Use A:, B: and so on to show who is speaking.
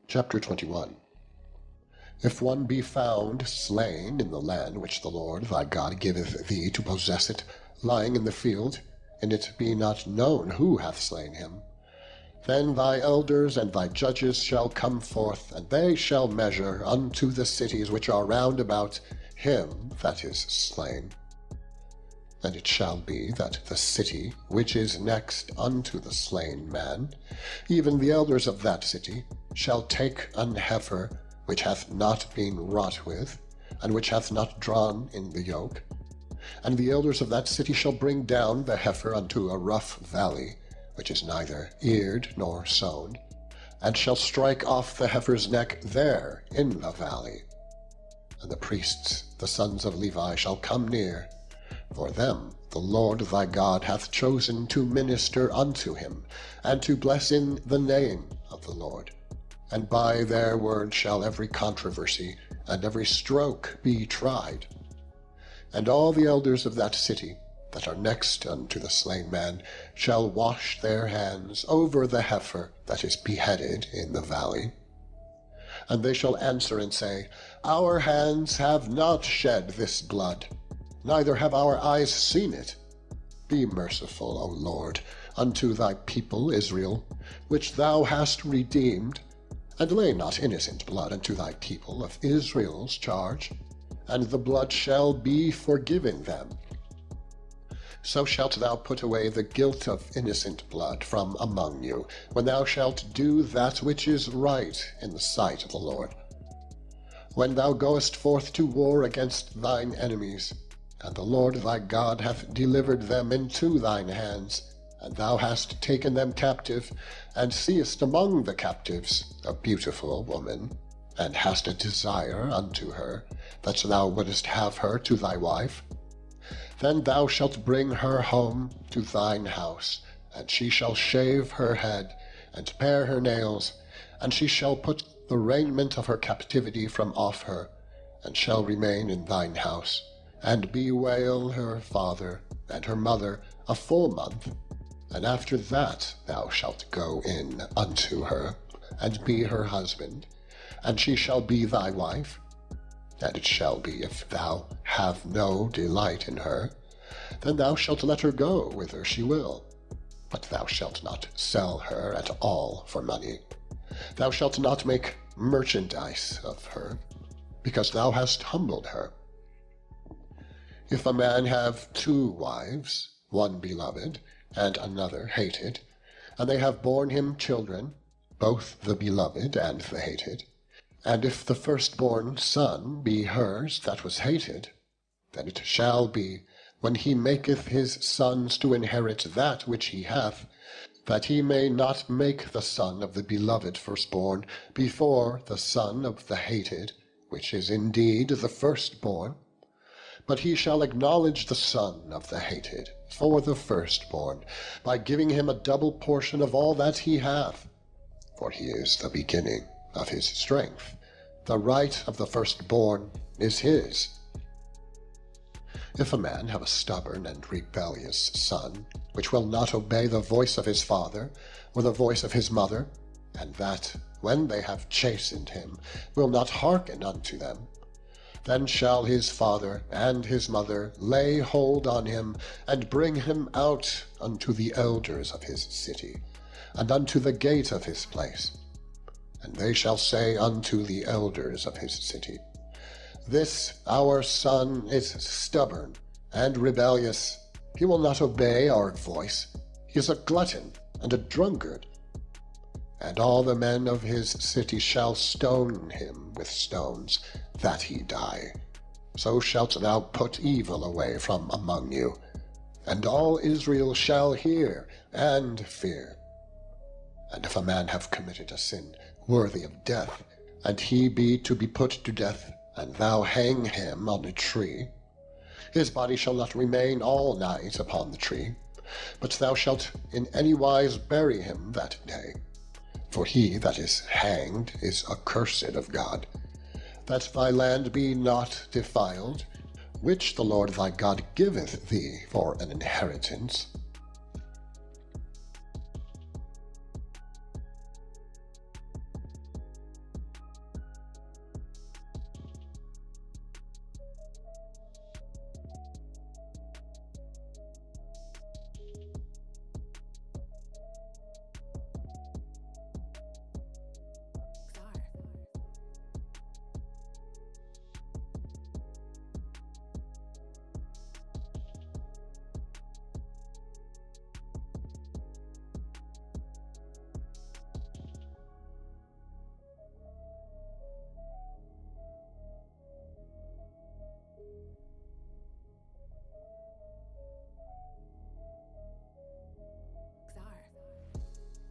A: Chapter 21. If one be found slain in the land which the Lord thy God giveth thee to possess it, lying in the field, and it be not known who hath slain him, then thy elders and thy judges shall come forth, and they shall measure unto the cities which are round about him that is slain. And it shall be that the city which is next unto the slain man, even the elders of that city, shall take an heifer which hath not been wrought with, and which hath not drawn in the yoke. And the elders of that city shall bring down the heifer unto a rough valley, which is neither eared nor sown, and shall strike off the heifer's neck there in the valley. And the priests, the sons of Levi, shall come near, for them the Lord thy God hath chosen to minister unto him, and to bless in the name of the Lord. And by their word shall every controversy and every stroke be tried. And all the elders of that city that are next unto the slain man shall wash their hands over the heifer that is beheaded in the valley. And they shall answer and say, Our hands have not shed this blood, neither have our eyes seen it. Be merciful, O Lord, unto thy people Israel, which thou hast redeemed, and lay not innocent blood unto thy people of Israel's charge, and the blood shall be forgiven them. So shalt thou put away the guilt of innocent blood from among you, when thou shalt do that which is right in the sight of the Lord. When thou goest forth to war against thine enemies, and the Lord thy God hath delivered them into thine hands, and thou hast taken them captive, and seest among the captives a beautiful woman, and hast a desire unto her, that thou wouldest have her to thy wife, then thou shalt bring her home to thine house, and she shall shave her head, and pare her nails, and she shall put the raiment of her captivity from off her, and shall remain in thine house, and bewail her father and her mother a full month. And after that thou shalt go in unto her, and be her husband, and she shall be thy wife. And it shall be, if thou have no delight in her, then thou shalt let her go whither she will. But thou shalt not sell her at all for money. Thou shalt not make merchandise of her, because thou hast humbled her. If a man have 2 wives, one beloved, and another hated, and they have borne him children, both the beloved and the hated, and if the firstborn son be hers that was hated, then it shall be, when he maketh his sons to inherit that which he hath, that he may not make the son of the beloved firstborn before the son of the hated, which is indeed the firstborn, but he shall acknowledge the son of the hated for the firstborn, by giving him a double portion of all that he hath, for he is the beginning of his strength. The right of the firstborn is his. If a man have a stubborn and rebellious son, which will not obey the voice of his father, or the voice of his mother, and that, when they have chastened him, will not hearken unto them, then shall his father and his mother lay hold on him, and bring him out unto the elders of his city, and unto the gate of his place. And they shall say unto the elders of his city, This our son is stubborn and rebellious. He will not obey our voice. He is a glutton and a drunkard. And all the men of his city shall stone him with stones, that he die. So shalt thou put evil away from among you, and all Israel shall hear and fear. And if a man have committed a sin worthy of death, and he be to be put to death, and thou hang him on a tree, his body shall not remain all night upon the tree, but thou shalt in any wise bury him that day. For he that is hanged is accursed of God, that thy land be not defiled, which the Lord thy God giveth thee for an inheritance.